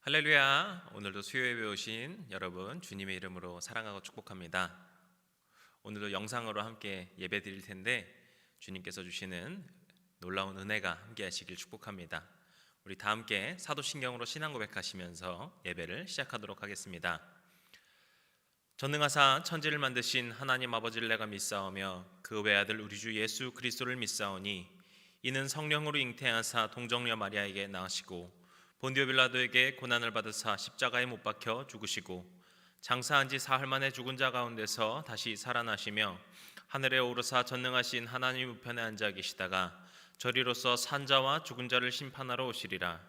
할렐루야. 오늘도 수요예배 오신 여러분 주님의 이름으로 사랑하고 축복합니다. 오늘도 영상으로 함께 예배 드릴 텐데 주님께서 주시는 놀라운 은혜가 함께 하시길 축복합니다. 우리 다 함께 사도신경으로 신앙 고백하시면서 예배를 시작하도록 하겠습니다. 전능하사 천지를 만드신 하나님 아버지를 내가 믿사오며 그 외아들 우리 주 예수 그리스도를 믿사오니 이는 성령으로 잉태하사 동정녀 마리아에게 낳으시고 본디오 빌라도에게 고난을 받으사 십자가에 못 박혀 죽으시고 장사한 지 사흘 만에 죽은 자 가운데서 다시 살아나시며 하늘에 오르사 전능하신 하나님 우편에 앉아 계시다가 저리로서 산 자와 죽은 자를 심판하러 오시리라.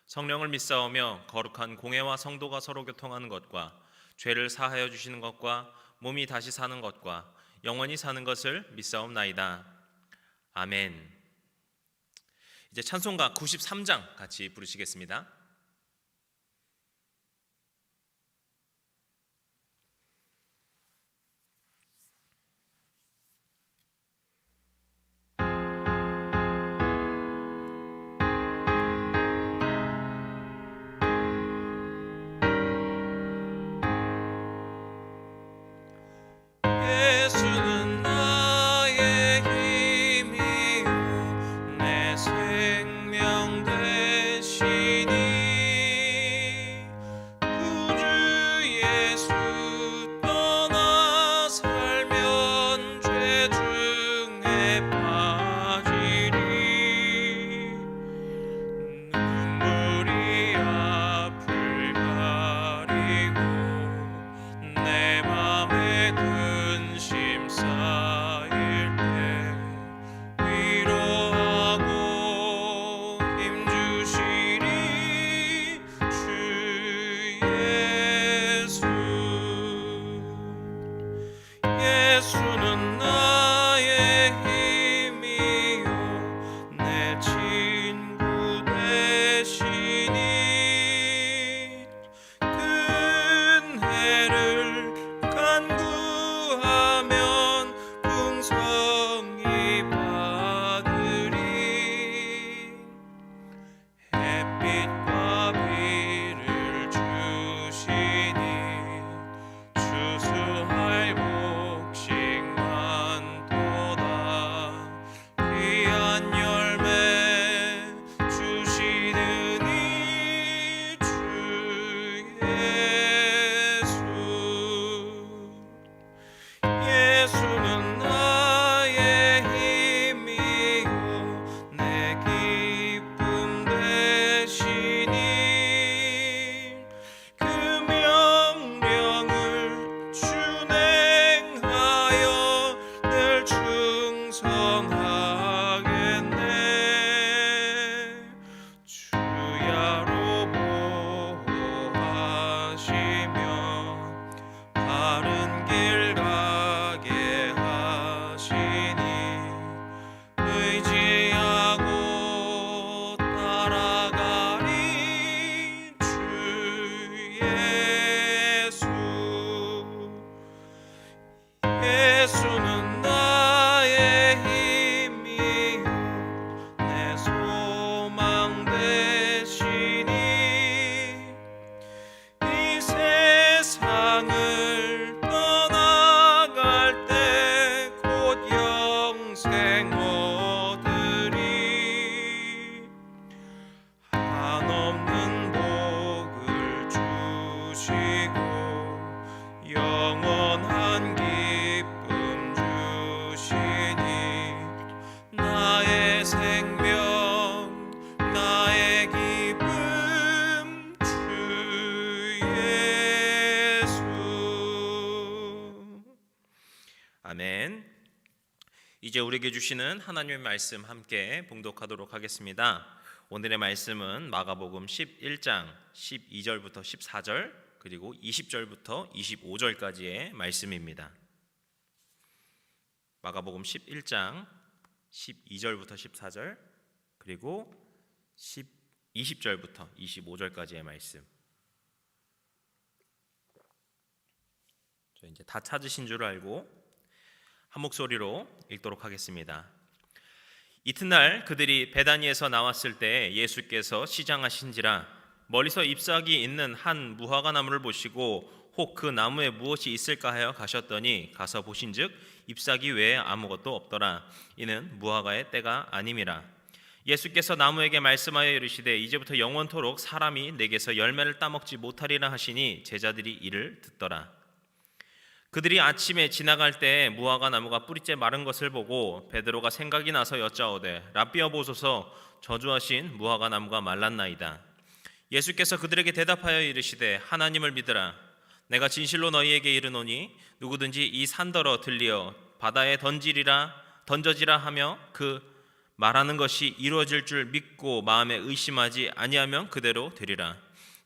성령을 믿사오며 거룩한 공회와 성도가 서로 교통하는 것과 죄를 사하여 주시는 것과 몸이 다시 사는 것과 영원히 사는 것을 믿사옵나이다. 아멘. 이제 찬송가 93장 같이 부르시겠습니다. 예수는 나의 힘이요 내 생명 되시니 구주 예수 떠나 살면 죄 중에 빠지리 눈물이 앞을 가리고 내 맘에 근심 쌓일 때 위로하고 힘주시리 주 예수. 예수는 나의 힘이요 내 친구 되시니 근혜를 간구하면 풍성히 받으리 햇빛과 비를 주시니 추수할 곡식만 도다 귀한 열매 주시느니 주 예수. 예수는 나의 힘이요 내 기쁨 되시니 그 명령을 준행하여 늘 충성하겠네 주야로 보호하시며 바른 길 가게 하시니 의지하고 따라가리 주 예수. 예수는 나의 힘이요 내 소망 되시니 이 세상을 떠나갈 때 곧 영생 얻으리 한없는 복을 주시고 영원한 기쁨 주시니 나의 생명 나의 기쁨 주 예수. 아멘. 이제 우리에게 주시는 하나님의 말씀 함께 봉독하도록 하겠습니다. 오늘의 말씀은 마가복음 11장 12절부터 14절 그리고 20절부터 25절까지의 말씀입니다. 마가복음 11장 12절부터 14절 그리고 20절부터 25절까지의 말씀. 저 이제 다 찾으신 줄 알고 한 목소리로 읽도록 하겠습니다. 이튿날 그들이 베다니에서 나왔을 때 예수께서 시장하신지라 멀리서 잎사귀 있는 한 무화과 나무를 보시고 혹 그 나무에 무엇이 있을까 하여 가셨더니 가서 보신즉 잎사귀 외에 아무것도 없더라. 이는 무화과의 때가 아님이라. 예수께서 나무에게 말씀하여 이르시되 이제부터 영원토록 사람이 내게서 열매를 따먹지 못하리라 하시니 제자들이 이를 듣더라. 그들이 아침에 지나갈 때 무화과 나무가 뿌리째 마른 것을 보고 베드로가 생각이 나서 여짜오되 랍비여 보소서 저주하신 무화과 나무가 말랐나이다. 예수께서 그들에게 대답하여 이르시되 하나님을 믿으라. 내가 진실로 너희에게 이르노니 누구든지 이 산더러 들리어 바다에 던져지라 하며 그 말하는 것이 이루어질 줄 믿고 마음에 의심하지 아니하면 그대로 되리라.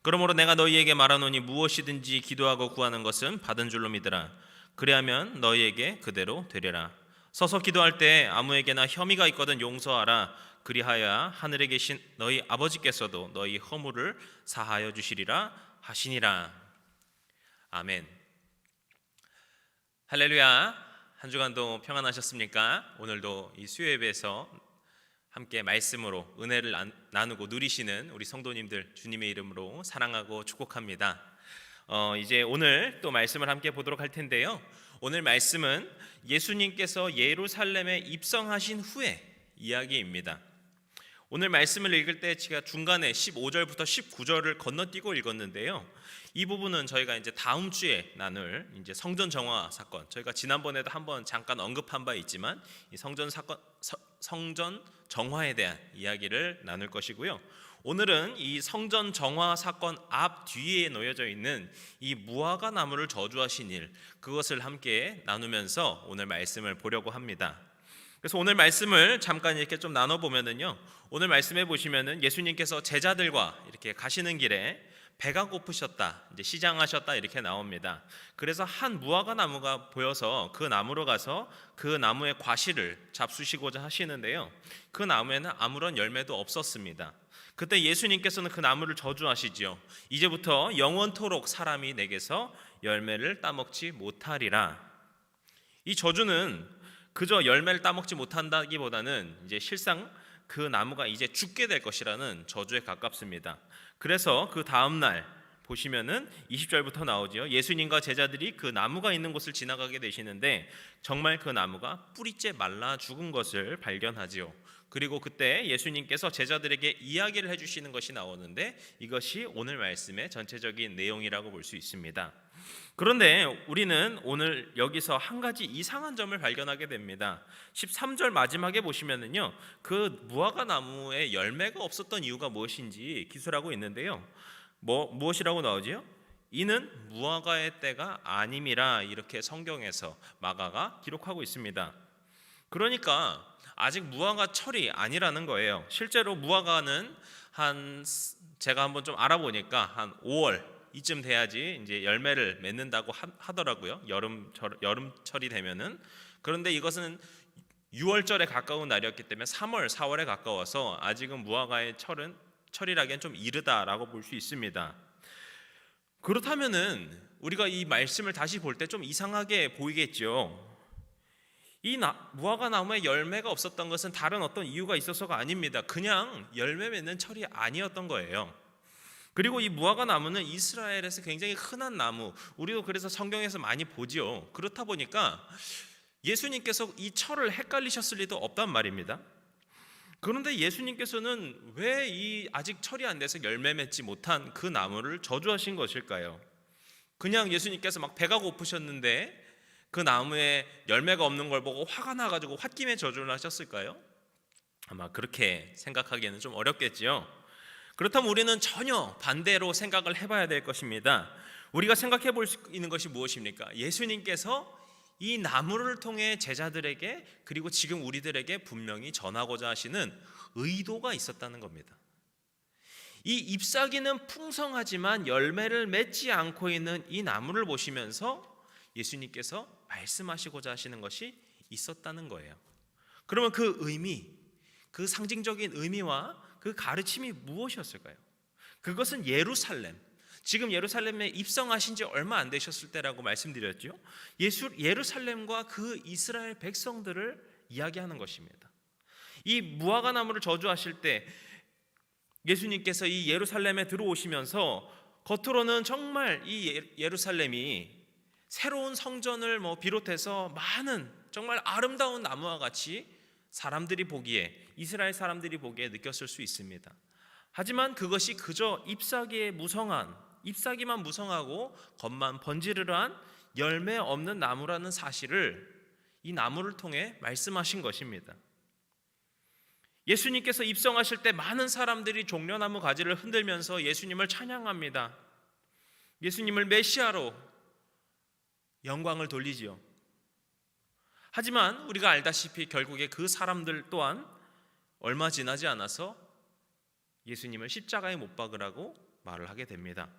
그러므로 내가 너희에게 말하노니 무엇이든지 기도하고 구하는 것은 받은 줄로 믿으라. 그리하면 너희에게 그대로 되리라. 서서 기도할 때 아무에게나 혐의가 있거든 용서하라. 그리하여 하늘에 계신 너희 아버지께서도 너희 허물을 사하여 주시리라 하시니라. 아멘. 할렐루야. 한 주간도 평안하셨습니까? 오늘도 이 수요 예배에서 함께 말씀으로 은혜를 나누고 누리시는 우리 성도님들 주님의 이름으로 사랑하고 축복합니다. 이제 오늘 또 말씀을 함께 보도록 할 텐데요. 오늘 말씀은 예수님께서 예루살렘에 입성하신 후의 이야기입니다. 오늘 말씀을 읽을 때 제가 중간에 15절부터 19절을 건너뛰고 읽었는데요. 이 부분은 저희가 이제 다음 주에 나눌 이제 성전 정화 사건, 저희가 지난번에도 한번 잠깐 언급한 바 있지만 이 성전 정화에 대한 이야기를 나눌 것이고요. 오늘은 이 성전 정화 사건 앞 뒤에 놓여져 있는 이 무화과 나무를 저주하신 일, 그것을 함께 나누면서 오늘 말씀을 보려고 합니다. 그래서 오늘 말씀을 잠깐 이렇게 좀 나눠 보면은요. 오늘 말씀해 보시면은 예수님께서 제자들과 이렇게 가시는 길에 배가 고프셨다, 이제 시장하셨다 이렇게 나옵니다. 그래서 한 무화과 나무가 보여서 그 나무로 가서 그 나무의 과실을 잡수시고자 하시는데요. 그 나무에는 아무런 열매도 없었습니다. 그때 예수님께서는 그 나무를 저주하시지요. 이제부터 영원토록 사람이 내게서 열매를 따먹지 못하리라. 이 저주는 그저 열매를 따먹지 못한다기보다는 이제 실상 그 나무가 이제 죽게 될 것이라는 저주에 가깝습니다. 그래서 그 다음 날 보시면은 20절부터 나오지요. 예수님과 제자들이 그 나무가 있는 곳을 지나가게 되시는데 정말 그 나무가 뿌리째 말라 죽은 것을 발견하지요. 그리고 그때 예수님께서 제자들에게 이야기를 해주시는 것이 나오는데 이것이 오늘 말씀의 전체적인 내용이라고 볼 수 있습니다. 그런데 우리는 오늘 여기서 한 가지 이상한 점을 발견하게 됩니다. 13절 마지막에 보시면은요, 그 무화과 나무에 열매가 없었던 이유가 무엇인지 기술하고 있는데요. 무엇이라고 나오지요? 이는 무화과의 때가 아님이라 이렇게 성경에서 마가가 기록하고 있습니다. 그러니까 아직 무화과 철이 아니라는 거예요. 실제로 무화과는 제가 한번 좀 알아보니까 한 5월 이쯤 돼야지 이제 열매를 맺는다고 하더라고요. 여름철이 되면은. 그런데 이것은 6월절에 가까운 날이었기 때문에 3월, 4월에 가까워서 아직은 무화과의 철이라기엔 좀 이르다라고 볼 수 있습니다. 그렇다면은 우리가 이 말씀을 다시 볼 때 좀 이상하게 보이겠죠. 이 무화과 나무에 열매가 없었던 것은 다른 어떤 이유가 있어서가 아닙니다. 그냥 열매 맺는 철이 아니었던 거예요. 그리고 이 무화과 나무는 이스라엘에서 굉장히 흔한 나무, 우리도 그래서 성경에서 많이 보지요. 그렇다 보니까 예수님께서 이 철을 헷갈리셨을 리도 없단 말입니다. 그런데 예수님께서는 왜 이 아직 철이 안 돼서 열매 맺지 못한 그 나무를 저주하신 것일까요? 그냥 예수님께서 막 배가 고프셨는데 그 나무에 열매가 없는 걸 보고 화가 나가지고 홧김에 저주를 하셨을까요? 아마 그렇게 생각하기에는 좀 어렵겠지요. 그렇다면 우리는 전혀 반대로 생각을 해봐야 될 것입니다. 우리가 생각해 볼 수 있는 것이 무엇입니까? 예수님께서 이 나무를 통해 제자들에게 그리고 지금 우리들에게 분명히 전하고자 하시는 의도가 있었다는 겁니다. 이 잎사귀는 풍성하지만 열매를 맺지 않고 있는 이 나무를 보시면서 예수님께서 말씀하시고자 하시는 것이 있었다는 거예요. 그러면 그 의미, 그 상징적인 의미와 그 가르침이 무엇이었을까요? 그것은 예루살렘, 지금 예루살렘에 입성하신 지 얼마 안 되셨을 때라고 말씀드렸죠. 예루살렘과 그 이스라엘 백성들을 이야기하는 것입니다. 이 무화과 나무를 저주하실 때 예수님께서 이 예루살렘에 들어오시면서 겉으로는 정말 이 예루살렘이 새로운 성전을 비롯해서 많은 정말 아름다운 나무와 같이 사람들이 보기에, 이스라엘 사람들이 보기에 느꼈을 수 있습니다. 하지만 그것이 그저 잎사귀만 무성하고 겉만 번지르르한 열매 없는 나무라는 사실을 이 나무를 통해 말씀하신 것입니다. 예수님께서 입성하실 때 많은 사람들이 종려나무 가지를 흔들면서 예수님을 찬양합니다. 예수님을 메시아로 영광을 돌리지요. 하지만 우리가 알다시피 결국에 그 사람들 또한 얼마 지나지 않아서 예수님을 십자가에 못 박으라고 말을 하게 됩니다.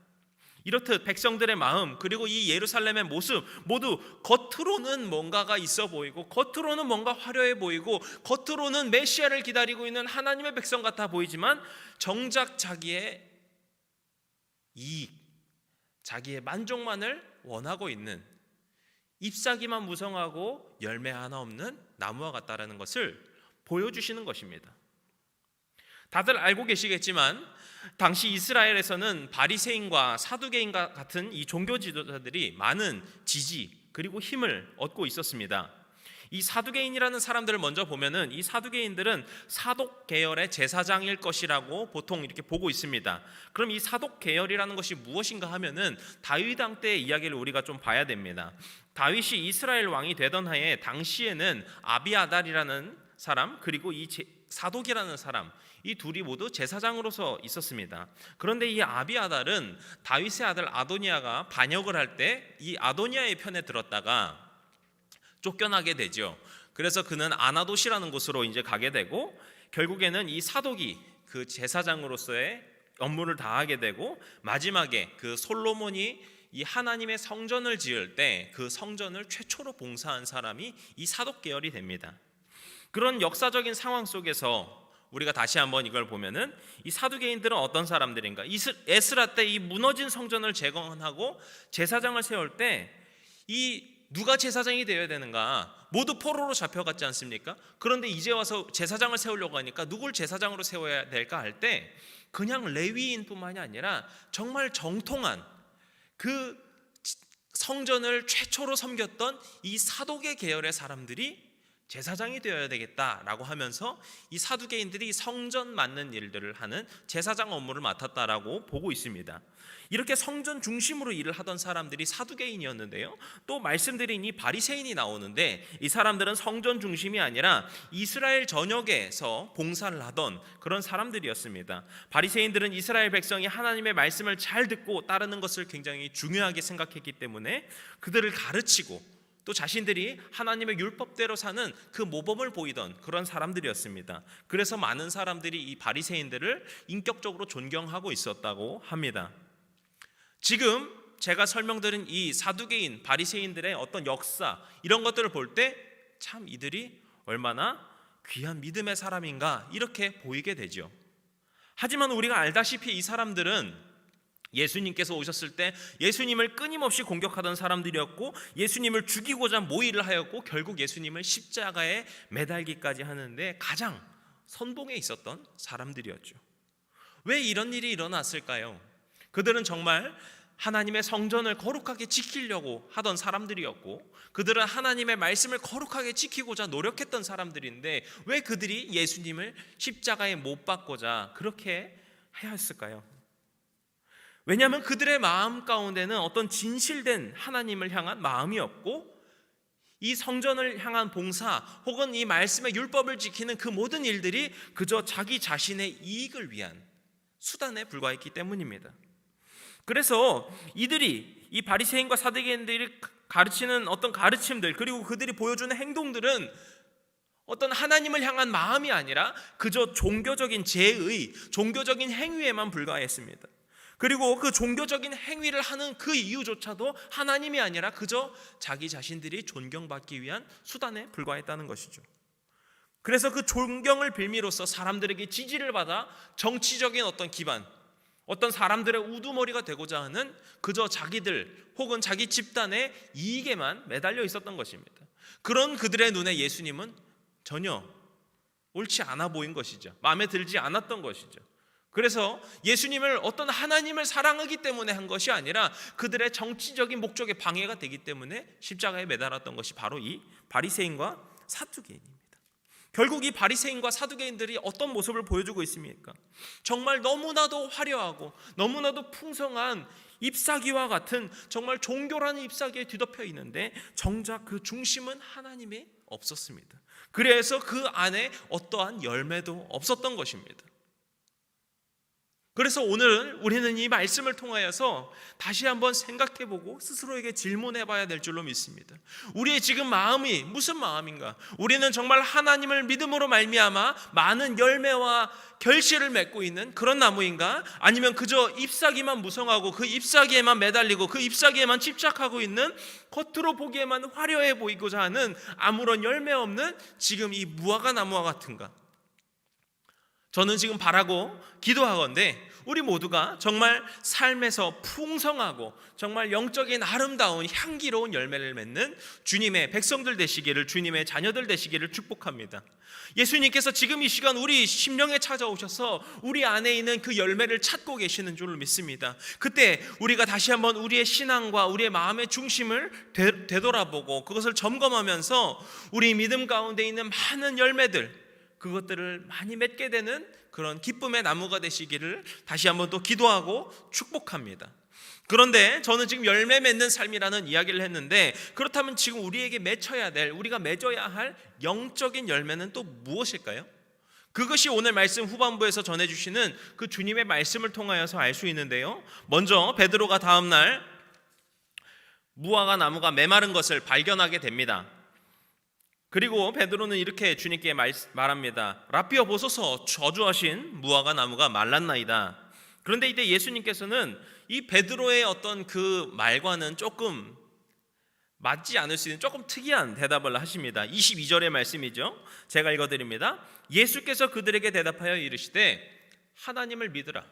이렇듯 백성들의 마음, 그리고 이 예루살렘의 모습 모두 겉으로는 뭔가가 있어 보이고, 겉으로는 뭔가 화려해 보이고, 겉으로는 메시아를 기다리고 있는 하나님의 백성 같아 보이지만 정작 자기의 이익, 자기의 만족만을 원하고 있는, 잎사귀만 무성하고 열매 하나 없는 나무와 같다라는 것을 보여주시는 것입니다. 다들 알고 계시겠지만 당시 이스라엘에서는 바리새인과 사두개인과 같은 이 종교 지도자들이 많은 지지 그리고 힘을 얻고 있었습니다. 이 사두개인이라는 사람들을 먼저 보면은 이 사두개인들은 사독 계열의 제사장일 것이라고 보통 이렇게 보고 있습니다. 그럼 이 사독 계열이라는 것이 무엇인가 하면은 다윗 왕 때의 이야기를 우리가 좀 봐야 됩니다. 다윗이 이스라엘 왕이 되던 해에 당시에는 아비아달이라는 사람, 그리고 이 사독이라는 사람, 이 둘이 모두 제사장으로서 있었습니다. 그런데 이 아비아달은 다윗의 아들 아도니아가 반역을 할 때 이 아도니아의 편에 들었다가 쫓겨나게 되죠. 그래서 그는 아나돗이라는 곳으로 이제 가게 되고, 결국에는 이 사독이 그 제사장으로서의 업무를 다하게 되고, 마지막에 그 솔로몬이 이 하나님의 성전을 지을 때 그 성전을 최초로 봉사한 사람이 이 사독 계열이 됩니다. 그런 역사적인 상황 속에서 우리가 다시 한번 이걸 보면은 이 사두개인들은 어떤 사람들인가? 에스라 때 이 무너진 성전을 재건하고 제사장을 세울 때 이 누가 제사장이 되어야 되는가? 모두 포로로 잡혀갔지 않습니까? 그런데 이제 와서 제사장을 세우려고 하니까 누굴 제사장으로 세워야 될까 할 때 그냥 레위인뿐만이 아니라 정말 정통한 그 성전을 최초로 섬겼던 이 사독의 계열의 사람들이 제사장이 되어야 되겠다라고 하면서 이 사두개인들이 성전 맡는 일들을 하는 제사장 업무를 맡았다라고 보고 있습니다. 이렇게 성전 중심으로 일을 하던 사람들이 사두개인이었는데요, 또 말씀드린 이 바리새인이 나오는데 이 사람들은 성전 중심이 아니라 이스라엘 전역에서 봉사를 하던 그런 사람들이었습니다. 바리새인들은 이스라엘 백성이 하나님의 말씀을 잘 듣고 따르는 것을 굉장히 중요하게 생각했기 때문에 그들을 가르치고 또 자신들이 하나님의 율법대로 사는 그 모범을 보이던 그런 사람들이었습니다. 그래서 많은 사람들이 이 바리새인들을 인격적으로 존경하고 있었다고 합니다. 지금 제가 설명드린 이 사두개인, 바리새인들의 어떤 역사, 이런 것들을 볼 때 참 이들이 얼마나 귀한 믿음의 사람인가 이렇게 보이게 되죠. 하지만 우리가 알다시피 이 사람들은 예수님께서 오셨을 때 예수님을 끊임없이 공격하던 사람들이었고, 예수님을 죽이고자 모의를 하였고, 결국 예수님을 십자가에 매달기까지 하는데 가장 선봉에 있었던 사람들이었죠. 왜 이런 일이 일어났을까요? 그들은 정말 하나님의 성전을 거룩하게 지키려고 하던 사람들이었고, 그들은 하나님의 말씀을 거룩하게 지키고자 노력했던 사람들인데 왜 그들이 예수님을 십자가에 못 박고자 그렇게 해야 했을까요? 왜냐하면 그들의 마음 가운데는 어떤 진실된 하나님을 향한 마음이었고, 이 성전을 향한 봉사 혹은 이 말씀의 율법을 지키는 그 모든 일들이 그저 자기 자신의 이익을 위한 수단에 불과했기 때문입니다. 그래서 이들이, 이 바리새인과 사두개인들이 가르치는 어떤 가르침들, 그리고 그들이 보여주는 행동들은 어떤 하나님을 향한 마음이 아니라 그저 종교적인 제의, 종교적인 행위에만 불과했습니다. 그리고 그 종교적인 행위를 하는 그 이유조차도 하나님이 아니라 그저 자기 자신들이 존경받기 위한 수단에 불과했다는 것이죠. 그래서 그 존경을 빌미로써 사람들에게 지지를 받아 정치적인 어떤 기반, 어떤 사람들의 우두머리가 되고자 하는 그저 자기들 혹은 자기 집단의 이익에만 매달려 있었던 것입니다. 그런 그들의 눈에 예수님은 전혀 옳지 않아 보인 것이죠. 마음에 들지 않았던 것이죠. 그래서 예수님을 어떤 하나님을 사랑하기 때문에 한 것이 아니라 그들의 정치적인 목적에 방해가 되기 때문에 십자가에 매달았던 것이 바로 이 바리새인과 사두개인입니다. 결국 이 바리새인과 사두개인들이 어떤 모습을 보여주고 있습니까? 정말 너무나도 화려하고 너무나도 풍성한 잎사귀와 같은 정말 종교라는 잎사귀에 뒤덮여 있는데 정작 그 중심은 하나님이 없었습니다. 그래서 그 안에 어떠한 열매도 없었던 것입니다. 그래서 오늘 우리는 이 말씀을 통하여서 다시 한번 생각해보고 스스로에게 질문해봐야 될 줄로 믿습니다. 우리의 지금 마음이 무슨 마음인가? 우리는 정말 하나님을 믿음으로 말미암아 많은 열매와 결실을 맺고 있는 그런 나무인가? 아니면 그저 잎사귀만 무성하고 그 잎사귀에만 매달리고 그 잎사귀에만 집착하고 있는 겉으로 보기에만 화려해 보이고자 하는 아무런 열매 없는 지금 이 무화과 나무와 같은가? 저는 지금 바라고 기도하건대 우리 모두가 정말 삶에서 풍성하고 정말 영적인 아름다운 향기로운 열매를 맺는 주님의 백성들 되시기를, 주님의 자녀들 되시기를 축복합니다. 예수님께서 지금 이 시간 우리 심령에 찾아오셔서 우리 안에 있는 그 열매를 찾고 계시는 줄을 믿습니다. 그때 우리가 다시 한번 우리의 신앙과 우리의 마음의 중심을 되돌아보고 그것을 점검하면서 우리 믿음 가운데 있는 많은 열매들, 그것들을 많이 맺게 되는 그런 기쁨의 나무가 되시기를 다시 한번 또 기도하고 축복합니다. 그런데 저는 지금 열매 맺는 삶이라는 이야기를 했는데, 그렇다면 지금 우리에게 맺혀야 될, 우리가 맺어야 할 영적인 열매는 또 무엇일까요? 그것이 오늘 말씀 후반부에서 전해주시는 그 주님의 말씀을 통하여서 알 수 있는데요. 먼저 베드로가 다음날 무화과 나무가 메마른 것을 발견하게 됩니다. 그리고 베드로는 이렇게 주님께 말합니다. 라피어 보소서, 저주하신 무화과 나무가 말랐나이다. 그런데 이때 예수님께서는 이 베드로의 어떤 그 말과는 조금 맞지 않을 수 있는 조금 특이한 대답을 하십니다. 22절의 말씀이죠. 제가 읽어드립니다. 예수께서 그들에게 대답하여 이르시되 하나님을 믿으라.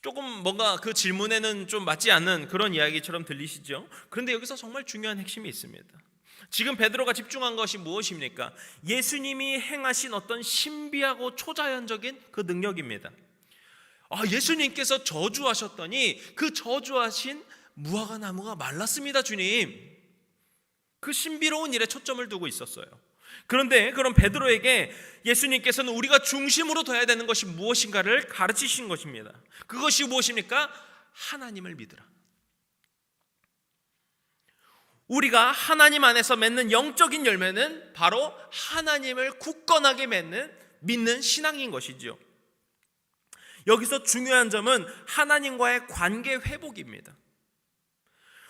조금 뭔가 그 질문에는 좀 맞지 않는 그런 이야기처럼 들리시죠? 그런데 여기서 정말 중요한 핵심이 있습니다. 지금 베드로가 집중한 것이 무엇입니까? 예수님이 행하신 어떤 신비하고 초자연적인 그 능력입니다. 예수님께서 저주하셨더니 그 저주하신 무화과 나무가 말랐습니다, 주님. 그 신비로운 일에 초점을 두고 있었어요. 그런데 그런 베드로에게 예수님께서는 우리가 중심으로 둬야 되는 것이 무엇인가를 가르치신 것입니다. 그것이 무엇입니까? 하나님을 믿으라. 우리가 하나님 안에서 맺는 영적인 열매는 바로 하나님을 굳건하게 믿는 신앙인 것이죠. 여기서 중요한 점은 하나님과의 관계 회복입니다.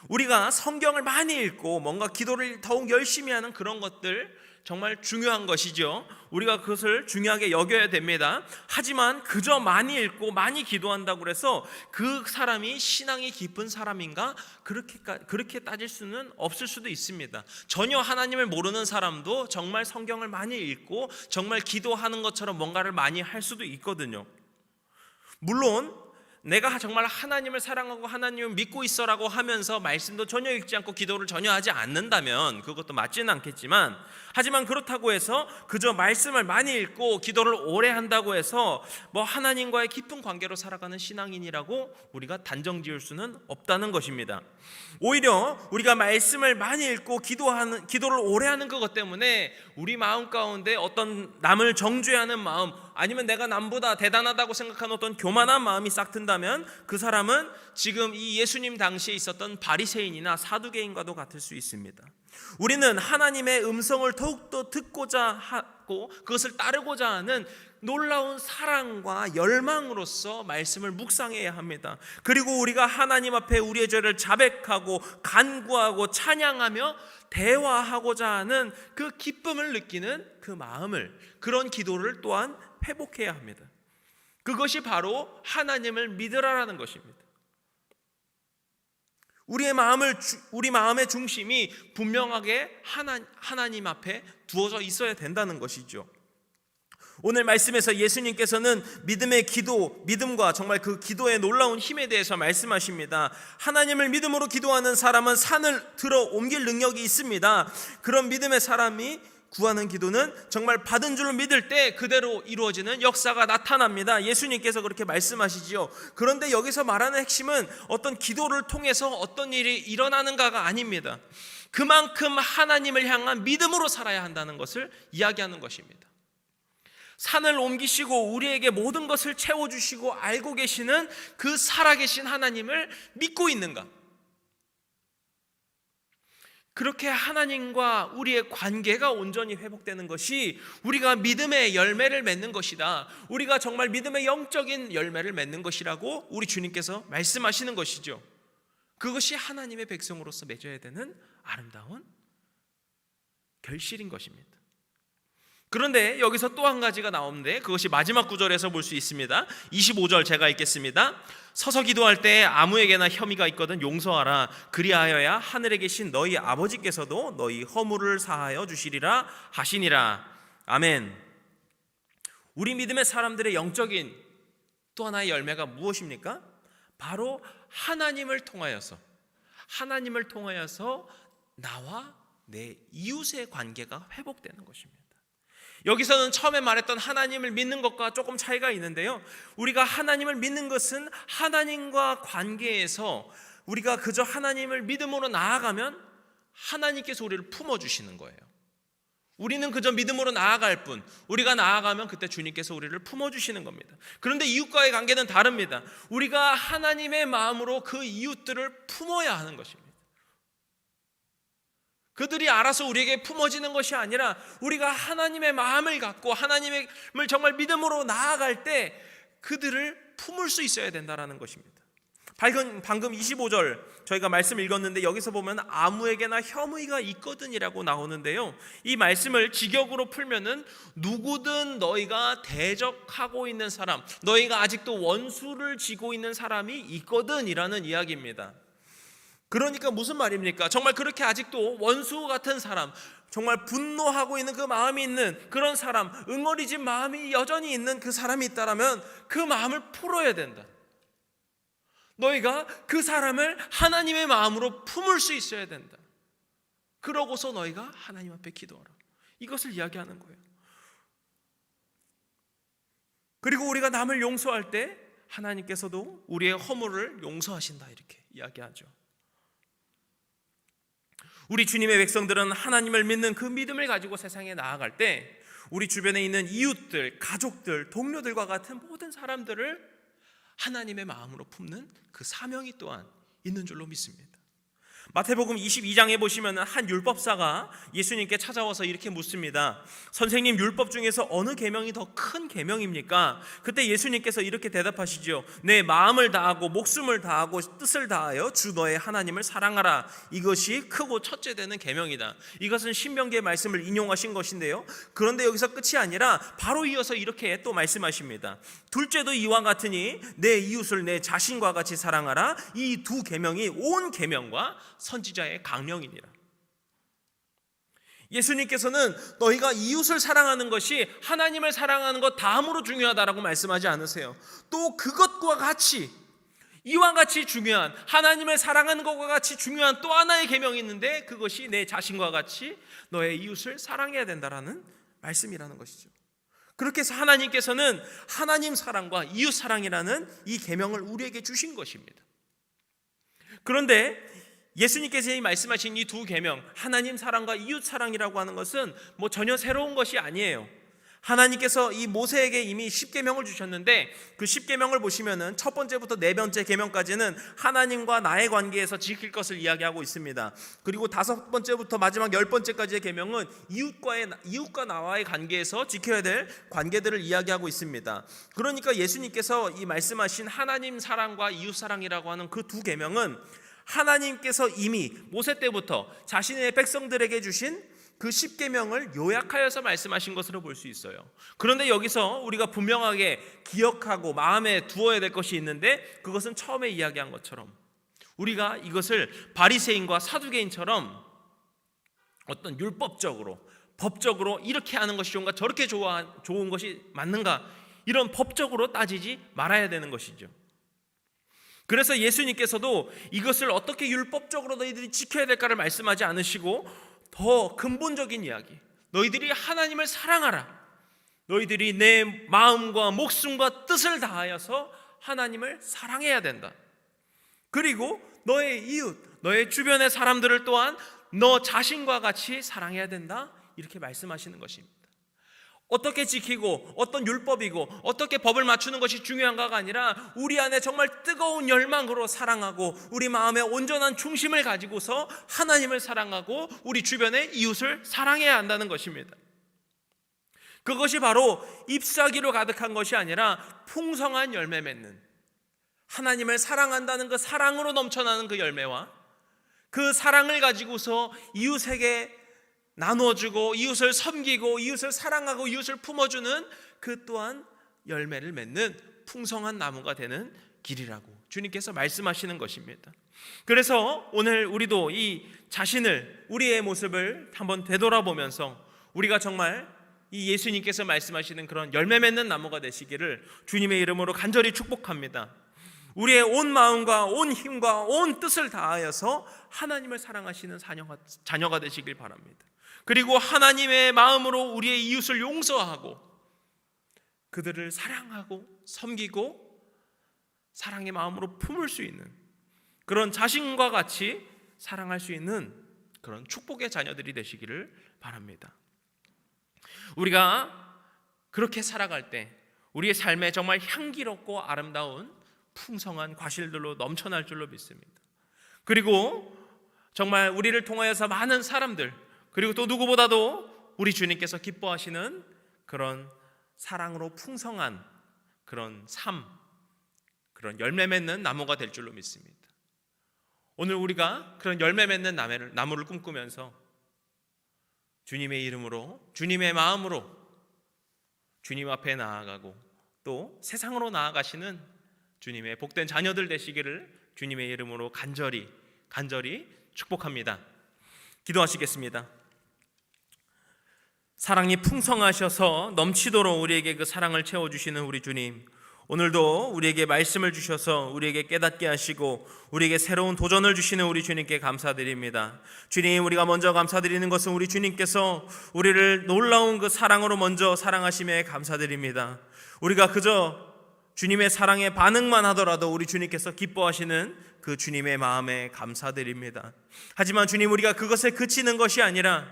우리가 성경을 많이 읽고 뭔가 기도를 더욱 열심히 하는 그런 것들 정말 중요한 것이죠. 우리가 그것을 중요하게 여겨야 됩니다. 하지만 그저 많이 읽고 많이 기도한다고 해서 그 사람이 신앙이 깊은 사람인가? 그렇게 따질 수는 없을 수도 있습니다. 전혀 하나님을 모르는 사람도 정말 성경을 많이 읽고 정말 기도하는 것처럼 뭔가를 많이 할 수도 있거든요. 물론 내가 정말 하나님을 사랑하고 하나님을 믿고 있어라고 하면서 말씀도 전혀 읽지 않고 기도를 전혀 하지 않는다면 그것도 맞지는 않겠지만, 하지만 그렇다고 해서 그저 말씀을 많이 읽고 기도를 오래 한다고 해서 뭐 하나님과의 깊은 관계로 살아가는 신앙인이라고 우리가 단정 지을 수는 없다는 것입니다. 오히려 우리가 말씀을 많이 읽고 기도를 오래 하는 그것 때문에 우리 마음 가운데 어떤 남을 정죄하는 마음, 아니면 내가 남보다 대단하다고 생각하는 어떤 교만한 마음이 싹 든다면 그 사람은 지금 이 예수님 당시에 있었던 바리새인이나 사두개인과도 같을 수 있습니다. 우리는 하나님의 음성을 더욱더 듣고자 하고 그것을 따르고자 하는 놀라운 사랑과 열망으로서 말씀을 묵상해야 합니다. 그리고 우리가 하나님 앞에 우리의 죄를 자백하고 간구하고 찬양하며 대화하고자 하는 그 기쁨을 느끼는 그 마음을, 그런 기도를 또한 회복해야 합니다. 그것이 바로 하나님을 믿으라라는 것입니다. 우리 마음의 중심이 분명하게 하나님 앞에 두어져 있어야 된다는 것이죠. 오늘 말씀에서 예수님께서는 믿음과 정말 그 기도의 놀라운 힘에 대해서 말씀하십니다. 하나님을 믿음으로 기도하는 사람은 산을 들어 옮길 능력이 있습니다. 그런 믿음의 사람이 구하는 기도는 정말 받은 줄로 믿을 때 그대로 이루어지는 역사가 나타납니다. 예수님께서 그렇게 말씀하시지요. 그런데 여기서 말하는 핵심은 어떤 기도를 통해서 어떤 일이 일어나는가가 아닙니다. 그만큼 하나님을 향한 믿음으로 살아야 한다는 것을 이야기하는 것입니다. 산을 옮기시고 우리에게 모든 것을 채워주시고 알고 계시는 그 살아계신 하나님을 믿고 있는가? 그렇게 하나님과 우리의 관계가 온전히 회복되는 것이 우리가 믿음의 열매를 맺는 것이다. 우리가 정말 믿음의 영적인 열매를 맺는 것이라고 우리 주님께서 말씀하시는 것이죠. 그것이 하나님의 백성으로서 맺어야 되는 아름다운 결실인 것입니다. 그런데 여기서 또 한 가지가 나오는데 그것이 마지막 구절에서 볼 수 있습니다. 25절 제가 읽겠습니다. 서서 기도할 때 아무에게나 혐의가 있거든 용서하라. 그리하여야 하늘에 계신 너희 아버지께서도 너희 허물을 사하여 주시리라 하시니라. 아멘. 우리 믿음의 사람들의 영적인 또 하나의 열매가 무엇입니까? 바로 하나님을 통하여서 나와 내 이웃의 관계가 회복되는 것입니다. 여기서는 처음에 말했던 하나님을 믿는 것과 조금 차이가 있는데요, 우리가 하나님을 믿는 것은 하나님과 관계에서 우리가 그저 하나님을 믿음으로 나아가면 하나님께서 우리를 품어주시는 거예요. 우리는 그저 믿음으로 나아갈 뿐, 우리가 나아가면 그때 주님께서 우리를 품어주시는 겁니다. 그런데 이웃과의 관계는 다릅니다. 우리가 하나님의 마음으로 그 이웃들을 품어야 하는 것입니다. 그들이 알아서 우리에게 품어지는 것이 아니라 우리가 하나님의 마음을 갖고 하나님을 정말 믿음으로 나아갈 때 그들을 품을 수 있어야 된다는 것입니다. 방금 25절 저희가 말씀 읽었는데 여기서 보면 아무에게나 혐의가 있거든이라고 나오는데요, 이 말씀을 직역으로 풀면은 누구든 너희가 대적하고 있는 사람, 너희가 아직도 원수를 지고 있는 사람이 있거든이라는 이야기입니다. 그러니까 무슨 말입니까? 정말 그렇게 아직도 원수 같은 사람, 정말 분노하고 있는 그 마음이 있는 그런 사람, 응어리진 마음이 여전히 있는 그 사람이 있다면 그 마음을 풀어야 된다. 너희가 그 사람을 하나님의 마음으로 품을 수 있어야 된다. 그러고서 너희가 하나님 앞에 기도하라. 이것을 이야기하는 거예요. 그리고 우리가 남을 용서할 때 하나님께서도 우리의 허물을 용서하신다, 이렇게 이야기하죠. 우리 주님의 백성들은 하나님을 믿는 그 믿음을 가지고 세상에 나아갈 때 우리 주변에 있는 이웃들, 가족들, 동료들과 같은 모든 사람들을 하나님의 마음으로 품는 그 사명이 또한 있는 줄로 믿습니다. 마태복음 22장에 보시면 한 율법사가 예수님께 찾아와서 이렇게 묻습니다. 선생님, 율법 중에서 어느 계명이 더 큰 계명입니까? 그때 예수님께서 이렇게 대답하시죠. 내 마음을 다하고 목숨을 다하고 뜻을 다하여 주 너의 하나님을 사랑하라. 이것이 크고 첫째 되는 계명이다. 이것은 신명기의 말씀을 인용하신 것인데요, 그런데 여기서 끝이 아니라 바로 이어서 이렇게 또 말씀하십니다. 둘째도 이와 같으니 내 이웃을 내 자신과 같이 사랑하라. 이 두 계명이 온 계명과 선지자의 강령이니라. 예수님께서는 너희가 이웃을 사랑하는 것이 하나님을 사랑하는 것 다음으로 중요하다라고 말씀하지 않으세요. 또 그것과 같이, 이와 같이 중요한, 하나님을 사랑하는 것과 같이 중요한 또 하나의 계명이 있는데 그것이 내 자신과 같이 너의 이웃을 사랑해야 된다라는 말씀이라는 것이죠. 그렇게 해서 하나님께서는 하나님 사랑과 이웃 사랑이라는 이 계명을 우리에게 주신 것입니다. 그런데 예수님께서 말씀하신 이 두 계명, 하나님 사랑과 이웃 사랑이라고 하는 것은 전혀 새로운 것이 아니에요. 하나님께서 이 모세에게 이미 10계명을 주셨는데 그 10계명을 보시면은 첫 번째부터 네 번째 계명까지는 하나님과 나의 관계에서 지킬 것을 이야기하고 있습니다. 그리고 다섯 번째부터 마지막 10번째까지의 계명은 이웃과 나와의 관계에서 지켜야 될 관계들을 이야기하고 있습니다. 그러니까 예수님께서 이 말씀하신 하나님 사랑과 이웃 사랑이라고 하는 그 두 계명은 하나님께서 이미 모세 때부터 자신의 백성들에게 주신 그 10계명을 요약하여서 말씀하신 것으로 볼 수 있어요. 그런데 여기서 우리가 분명하게 기억하고 마음에 두어야 될 것이 있는데, 그것은 처음에 이야기한 것처럼 우리가 이것을 바리새인과 사두개인처럼 어떤 율법적으로, 법적으로 이렇게 하는 것이 좋은가, 저렇게 좋은 것이 맞는가, 이런 법적으로 따지지 말아야 되는 것이죠. 그래서 예수님께서도 이것을 어떻게 율법적으로 너희들이 지켜야 될까를 말씀하지 않으시고 더 근본적인 이야기, 너희들이 하나님을 사랑하라. 너희들이 내 마음과 목숨과 뜻을 다하여서 하나님을 사랑해야 된다. 그리고 너의 이웃, 너의 주변의 사람들을 또한 너 자신과 같이 사랑해야 된다. 이렇게 말씀하시는 것입니다. 어떻게 지키고 어떤 율법이고 어떻게 법을 맞추는 것이 중요한가가 아니라 우리 안에 정말 뜨거운 열망으로 사랑하고 우리 마음에 온전한 중심을 가지고서 하나님을 사랑하고 우리 주변의 이웃을 사랑해야 한다는 것입니다. 그것이 바로 잎사귀로 가득한 것이 아니라 풍성한 열매 맺는, 하나님을 사랑한다는 그 사랑으로 넘쳐나는 그 열매와 그 사랑을 가지고서 이웃에게 나누어주고 이웃을 섬기고 이웃을 사랑하고 이웃을 품어주는 그 또한 열매를 맺는 풍성한 나무가 되는 길이라고 주님께서 말씀하시는 것입니다. 그래서 오늘 우리도 이 자신을, 우리의 모습을 한번 되돌아보면서 우리가 정말 이 예수님께서 말씀하시는 그런 열매 맺는 나무가 되시기를 주님의 이름으로 간절히 축복합니다. 우리의 온 마음과 온 힘과 온 뜻을 다하여서 하나님을 사랑하시는 자녀가 되시길 바랍니다. 그리고 하나님의 마음으로 우리의 이웃을 용서하고 그들을 사랑하고 섬기고 사랑의 마음으로 품을 수 있는 그런 자신과 같이 사랑할 수 있는 그런 축복의 자녀들이 되시기를 바랍니다. 우리가 그렇게 살아갈 때 우리의 삶에 정말 향기롭고 아름다운 풍성한 과실들로 넘쳐날 줄로 믿습니다. 그리고 정말 우리를 통하여서 많은 사람들, 그리고 또 누구보다도 우리 주님께서 기뻐하시는 그런 사랑으로 풍성한 그런 삶, 그런 열매 맺는 나무가 될 줄로 믿습니다. 오늘 우리가 그런 열매 맺는 나무를 꿈꾸면서 주님의 이름으로, 주님의 마음으로 주님 앞에 나아가고 또 세상으로 나아가시는 주님의 복된 자녀들 되시기를 주님의 이름으로 간절히 축복합니다. 기도하시겠습니다. 사랑이 풍성하셔서 넘치도록 우리에게 그 사랑을 채워주시는 우리 주님, 오늘도 우리에게 말씀을 주셔서 우리에게 깨닫게 하시고 우리에게 새로운 도전을 주시는 우리 주님께 감사드립니다. 주님, 우리가 먼저 감사드리는 것은 우리 주님께서 우리를 놀라운 그 사랑으로 먼저 사랑하심에 감사드립니다. 우리가 그저 주님의 사랑에 반응만 하더라도 우리 주님께서 기뻐하시는 그 주님의 마음에 감사드립니다. 하지만 주님, 우리가 그것에 그치는 것이 아니라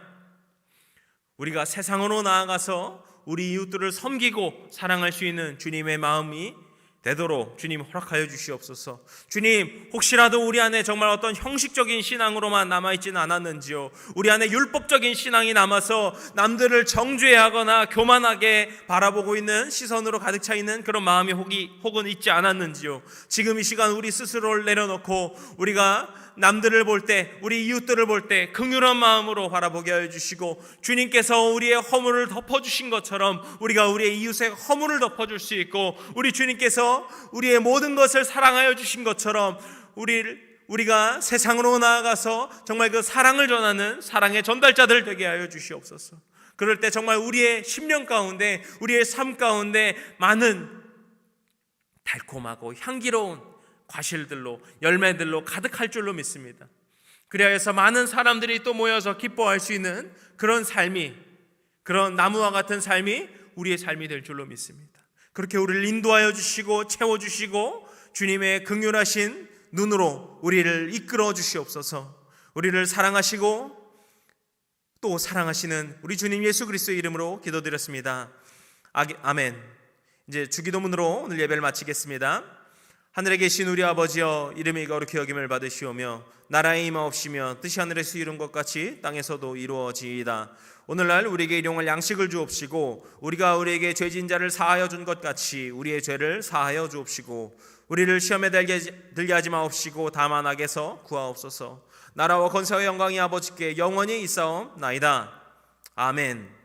우리가 세상으로 나아가서 우리 이웃들을 섬기고 사랑할 수 있는 주님의 마음이 되도록 주님 허락하여 주시옵소서. 주님, 혹시라도 우리 안에 정말 어떤 형식적인 신앙으로만 남아있지는 않았는지요, 우리 안에 율법적인 신앙이 남아서 남들을 정죄하거나 교만하게 바라보고 있는 시선으로 가득 차 있는 그런 마음이 혹은 있지 않았는지요, 지금 이 시간 우리 스스로를 내려놓고 우리가 남들을 볼 때, 우리 이웃들을 볼 때 긍휼한 마음으로 바라보게 하여 주시고 주님께서 우리의 허물을 덮어주신 것처럼 우리가 우리의 이웃의 허물을 덮어줄 수 있고 우리 주님께서 우리의 모든 것을 사랑하여 주신 것처럼 우리가 세상으로 나아가서 정말 그 사랑을 전하는 사랑의 전달자들 되게 하여 주시옵소서. 그럴 때 정말 우리의 심령 가운데, 우리의 삶 가운데 많은 달콤하고 향기로운 과실들로, 열매들로 가득할 줄로 믿습니다. 그리하여서 많은 사람들이 또 모여서 기뻐할 수 있는 그런 삶이, 그런 나무와 같은 삶이 우리의 삶이 될 줄로 믿습니다. 그렇게 우리를 인도하여 주시고 채워주시고 주님의 긍휼하신 눈으로 우리를 이끌어 주시옵소서. 우리를 사랑하시고 또 사랑하시는 우리 주님 예수 그리스도의 이름으로 기도드렸습니다. 아멘. 이제 주기도문으로 오늘 예배를 마치겠습니다. 하늘에 계신 우리 아버지여, 이름이 거룩히 여김을 받으시오며 나라의 임하옵시며 뜻이 하늘에서 이룬 것 같이 땅에서도 이루어지이다. 오늘날 우리에게 일용할 양식을 주옵시고 우리가 우리에게 죄진 자를 사하여 준 것 같이 우리의 죄를 사하여 주옵시고 우리를 시험에 들게 하지 마옵시고 다만 악에서 구하옵소서. 나라와 권세와 영광이 아버지께 영원히 있사옵나이다. 아멘.